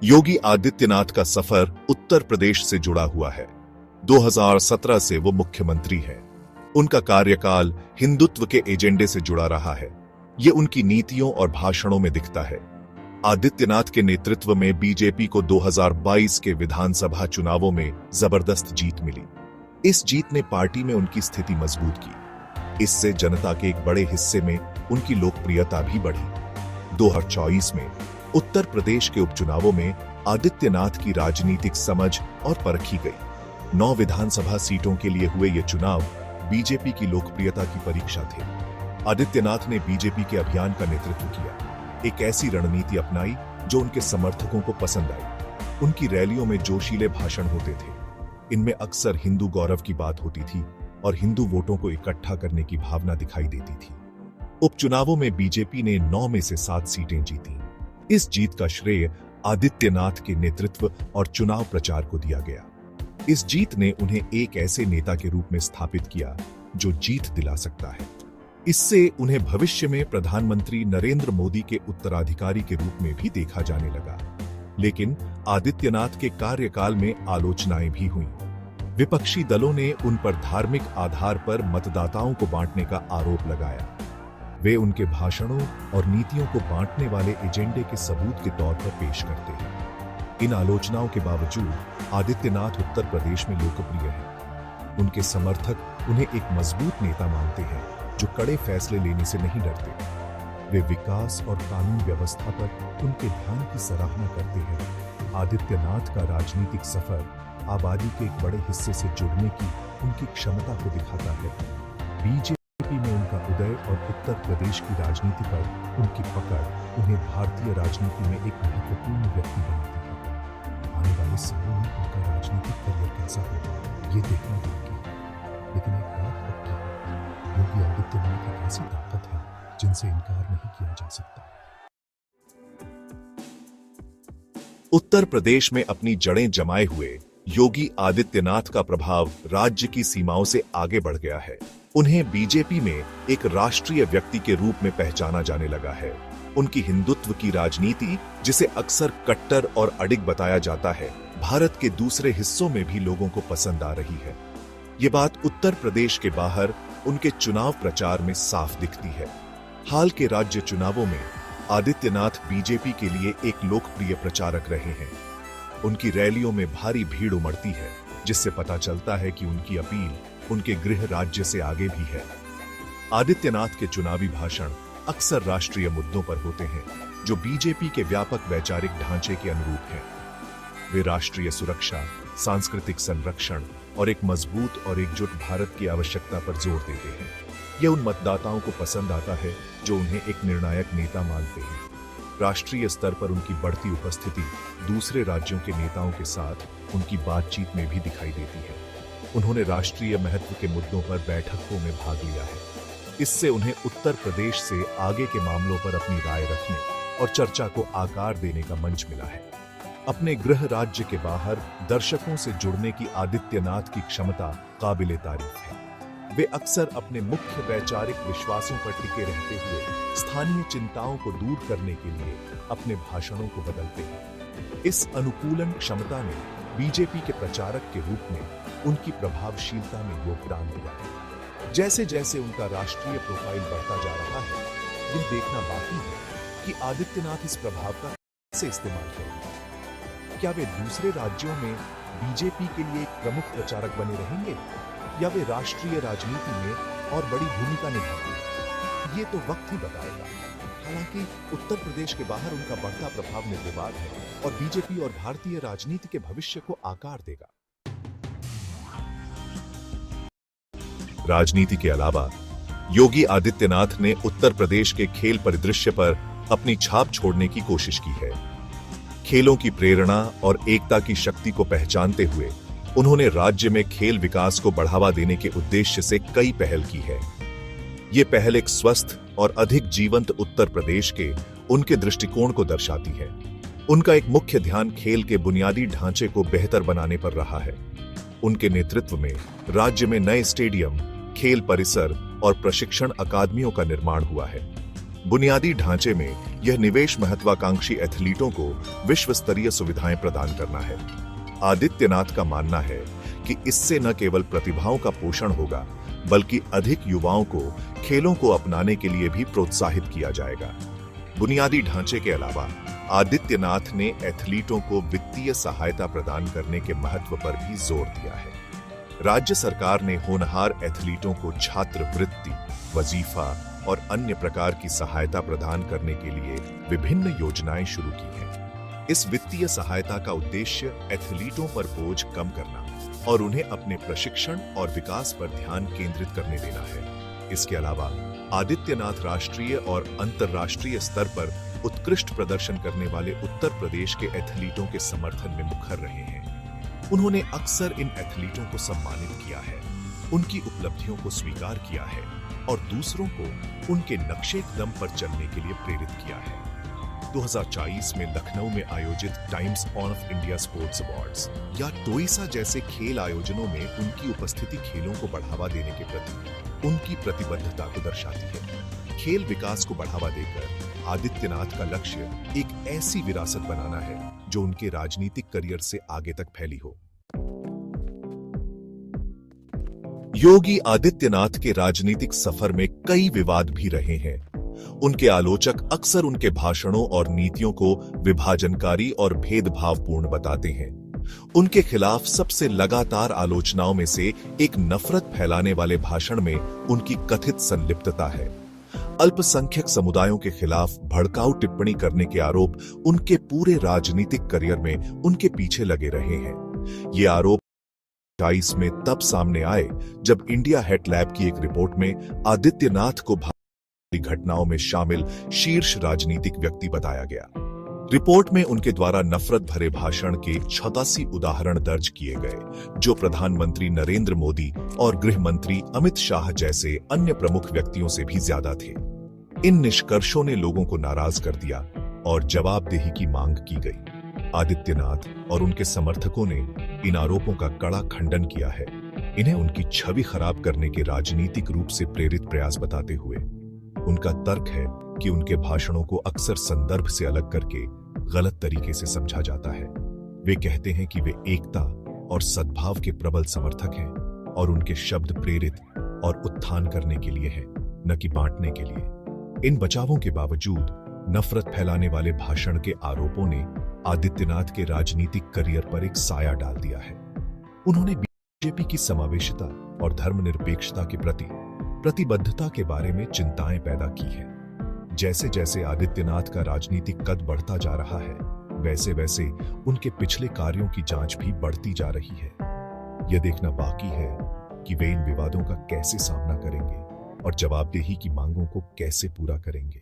योगी आदित्यनाथ का सफर उत्तर प्रदेश से जुड़ा हुआ है। 2017 से वो मुख्यमंत्री हैं। उनका कार्यकाल हिंदुत्व के एजेंडे से जुड़ा रहा है। ये उनकी नीतियों और भाषणों में दिखता है। आदित्यनाथ के नेतृत्व में बीजेपी को 2022 के विधानसभा चुनावों में जबरदस्त जीत मिली। इस जीत ने पार्टी में उनकी स्थिति मजबूत की। इससे जनता के एक बड़े हिस्से में उनकी लोकप्रियता भी बढ़ी। 2024 में उत्तर प्रदेश के उपचुनावों में आदित्यनाथ की राजनीतिक समझ और परखी गई। 9 विधानसभा सीटों के लिए हुए ये चुनाव बीजेपी की लोकप्रियता की परीक्षा थे। आदित्यनाथ ने बीजेपी के अभियान का नेतृत्व किया, एक ऐसी रणनीति अपनाई जो उनके समर्थकों को पसंद आई। उनकी रैलियों में जोशीले भाषण होते थे। इनमें अक्सर हिंदू गौरव की बात होती थी और हिंदू वोटों को इकट्ठा करने की भावना दिखाई देती थी। उपचुनावों में बीजेपी ने 9 में से 7 सीटें जीती। इस जीत का श्रेय आदित्यनाथ के नेतृत्व और चुनाव प्रचार को दिया गया। इस जीत ने उन्हें एक ऐसे नेता के रूप में स्थापित किया जो जीत दिला सकता है। इससे उन्हें भविष्य में प्रधानमंत्री नरेंद्र मोदी के उत्तराधिकारी के रूप में भी देखा जाने लगा। लेकिन आदित्यनाथ के कार्यकाल में आलोचनाएं भी हुईं। विपक्षी दलों ने उन पर धार्मिक आधार पर मतदाताओं को बांटने का आरोप लगाया। वे उनके भाषणों और नीतियों को बांटने वाले एजेंडे के सबूत के तौर पर पेश करते हैं। इन आलोचनाओं के बावजूद आदित्यनाथ उत्तर प्रदेश में लोकप्रिय हैं। उनके समर्थक उन्हें एक मजबूत नेता मानते हैं जो कड़े फैसले लेने से नहीं डरते। वे विकास और कानून व्यवस्था पर उनके ध्यान की सराहना करते हैं। आदित्यनाथ का राजनीतिक सफर आबादी के एक बड़े हिस्से से जुड़ने की उनकी क्षमता को दिखाता है। बीजेपी में उनका उदय और उत्तर प्रदेश की राजनीति पर उनकी पकड़ उन्हें भारतीय राजनीति में एक महत्वपूर्ण व्यक्ति बनाती है। आने वाले सालों में उनका राजनीतिक करियर कैसा होगा, ये देखना बाकी है। लेकिन एक बात पक्की है, योगी आदित्यनाथ एक ऐसी ताकत है जिनसे इनकार नहीं किया जा सकता। उत्तर प्रदेश में अपनी जड़ें जमाए हुए योगी आदित्यनाथ का प्रभाव राज्य की सीमाओं से आगे बढ़ गया है। उन्हें बीजेपी में एक राष्ट्रीय व्यक्ति के रूप में पहचाना जाने लगा है। उनकी हिंदुत्व की राजनीति, जिसे अक्सर कट्टर और अडिग बताया जाता है, भारत के दूसरे हिस्सों में भी लोगों को पसंद आ रही है। ये बात उत्तर प्रदेश के बाहर उनके चुनाव प्रचार में साफ दिखती है। हाल के राज्य चुनावों में आदित्यनाथ बीजेपी के लिए एक लोकप्रिय प्रचारक रहे हैं। उनकी रैलियों में भारी भीड़ उमड़ती है, जिससे पता चलता है कि उनकी अपील उनके गृह राज्य से आगे भी है। आदित्यनाथ के चुनावी भाषण अक्सर राष्ट्रीय मुद्दों पर होते हैं, जो बीजेपी के व्यापक वैचारिक ढांचे के अनुरूप हैं। वे राष्ट्रीय सुरक्षा, सांस्कृतिक संरक्षण और एक मजबूत और एकजुट भारत की आवश्यकता पर जोर देते हैं। यह उन मतदाताओं को पसंद आता है जो उन्हें एक निर्णायक नेता मानते हैं। राष्ट्रीय स्तर पर उनकी बढ़ती उपस्थिति दूसरे राज्यों के नेताओं के साथ उनकी बातचीत में भी दिखाई देती है। उन्होंने राष्ट्रीय महत्व के मुद्दों पर बैठकों में भाग लिया है। इससे उन्हें उत्तर प्रदेश से आगे के मामलों पर अपनी राय रखने और चर्चा को आकार देने का मंच मिला है। अपने गृह राज्य के बाहर दर्शकों से जुड़ने की आदित्यनाथ की क्षमता काबिले तारीफ है। वे अक्सर अपने मुख्य वैचारिक विश्वासों पर टिके रहते हुए स्थानीय चिंताओं को दूर करने के लिए अपने भाषणों को बदलते हैं। इस अनुकूलन क्षमता ने बीजेपी के प्रचारक के रूप में उनकी प्रभावशीलता में योगदान दिया है। जैसे जैसे उनका राष्ट्रीय प्रोफाइल बढ़ता जा रहा है, यह देखना बाकी है कि आदित्यनाथ इस प्रभाव का कैसे इस्तेमाल करेंगे। क्या वे दूसरे राज्यों में बीजेपी के लिए एक प्रमुख प्रचारक बने रहेंगे या वे राष्ट्रीय राजनीति में और बड़ी भूमिका निभाएंगे? ये तो वक्त ही बताएगा। हालांकि उत्तर प्रदेश के बाहर उनका बढ़ता प्रभाव निर्विवाद है और बीजेपी और भारतीय राजनीति के भविष्य को आकार देगा। राजनीति के अलावा योगी आदित्यनाथ ने उत्तर प्रदेश के खेल परिदृश्य पर अपनी छाप छोड़ने की कोशिश की है। खेलों की प्रेरणा और एकता की शक्ति को पहचानते हुए उन्होंने राज्य में खेल विकास को बढ़ावा देने के उद्देश्य से कई पहल की है। ये पहल एक स्वस्थ और अधिक जीवंत उत्तर प्रदेश के उनके दृष्टिकोण को दर्शाती है। उनका एक मुख्य ध्यान खेल के बुनियादी ढांचे को बेहतर बनाने पर रहा है। उनके नेतृत्व में राज्य में नए स्टेडियम, खेल परिसर और प्रशिक्षण अकादमियों का निर्माण हुआ है। बुनियादी ढांचे में यह निवेश महत्वाकांक्षी एथलीटों को विश्व स्तरीय सुविधाएं प्रदान करना है। आदित्यनाथ का मानना है कि इससे न केवल प्रतिभाओं का पोषण होगा, बल्कि अधिक युवाओं को खेलों को अपनाने के लिए भी प्रोत्साहित किया जाएगा। बुनियादी ढांचे के अलावा आदित्यनाथ ने एथलीटों को वित्तीय सहायता प्रदान करने के महत्व पर भी जोर दिया है। राज्य सरकार ने होनहार एथलीटों को छात्रवृत्ति, वजीफा और अन्य प्रकार की सहायता प्रदान करने के लिए विभिन्न योजनाएं शुरू की हैं। इस वित्तीय सहायता का उद्देश्य एथलीटों पर बोझ कम करना और उन्हें अपने प्रशिक्षण और विकास पर ध्यान केंद्रित करने देना है। इसके अलावा आदित्यनाथ राष्ट्रीय और अंतर्राष्ट्रीय स्तर पर उत्कृष्ट प्रदर्शन करने वाले उत्तर प्रदेश के एथलीटों के समर्थन में मुखर रहे हैं। उन्होंने अक्सर इन एथलीटों को सम्मानित किया है, उनकी उपलब्धियों को स्वीकार किया है और दूसरों को उनके नक्शे कदम पर चलने के लिए प्रेरित किया है। 2024 में लखनऊ में आयोजित times of India sports awards या टोइसा जैसे खेल आयोजनों में उनकी उपस्थिति खेलों को बढ़ावा देने के प्रति उनकी प्रतिबद्धता को दर्शाती है। खेल विकास को बढ़ावा देकर आदित्यनाथ का लक्ष्य एक ऐसी विरासत बनाना है जो उनके राजनीतिक करियर से आगे तक फैली हो। योगी आदित्यनाथ के राजनीतिक सफर में कई विवाद भी रहे हैं। उनके आलोचक अक्सर उनके भाषणों और नीतियों को विभाजनकारी और भेदभावपूर्ण बताते हैं। उनके खिलाफ सबसे लगातार आलोचनाओं में से एक नफरत फैलाने वाले भाषण में उनकी कथित संलिप्तता है। अल्पसंख्यक समुदायों के खिलाफ भड़काऊ टिप्पणी करने के आरोप उनके पूरे राजनीतिक करियर में उनके पीछे लगे रहे हैं। ये आरोप 2022 में तब सामने आए जब इंडिया हेट लैब की एक रिपोर्ट में आदित्यनाथ को घटनाओं में शामिल शीर्ष राजनीतिक व्यक्ति बताया गया। रिपोर्ट में उनके द्वारा नफरत भरे भाषण के 86 उदाहरण दर्ज किए गए, जो प्रधानमंत्री नरेंद्र मोदी और गृह मंत्री अमित शाह जैसे अन्य प्रमुख व्यक्तियों से भी ज्यादा थे। इन निष्कर्षों ने लोगों को नाराज कर दिया और जवाबदेही की मांग की गई। आदित्यनाथ और उनके समर्थकों ने इन आरोपों का कड़ा खंडन किया है, इन्हें उनकी छवि खराब करने के राजनीतिक रूप से प्रेरित प्रयास बताते हुए। उनका तर्क है कि उनके भाषणों को अक्सर संदर्भ से अलग करके गलत तरीके से समझा जाता है। वे कहते हैं कि वे एकता और सद्भाव के प्रबल समर्थक हैं और उनके शब्द प्रेरित और उत्थान करने के लिए हैं, न कि बांटने के लिए। इन बचावों के बावजूद नफरत फैलाने वाले भाषण के आरोपों ने आदित्यनाथ के राजनीतिक करियर पर एक साया डाल दिया है। उन्होंने बीजेपी की समावेशिता और धर्मनिरपेक्षता के प्रति प्रतिबद्धता के बारे में चिंताएं पैदा की हैं। जैसे जैसे आदित्यनाथ का राजनीतिक कद बढ़ता जा रहा है, वैसे वैसे उनके पिछले कार्यों की जांच भी बढ़ती जा रही है। यह देखना बाकी है कि वे इन विवादों का कैसे सामना करेंगे और जवाबदेही की मांगों को कैसे पूरा करेंगे।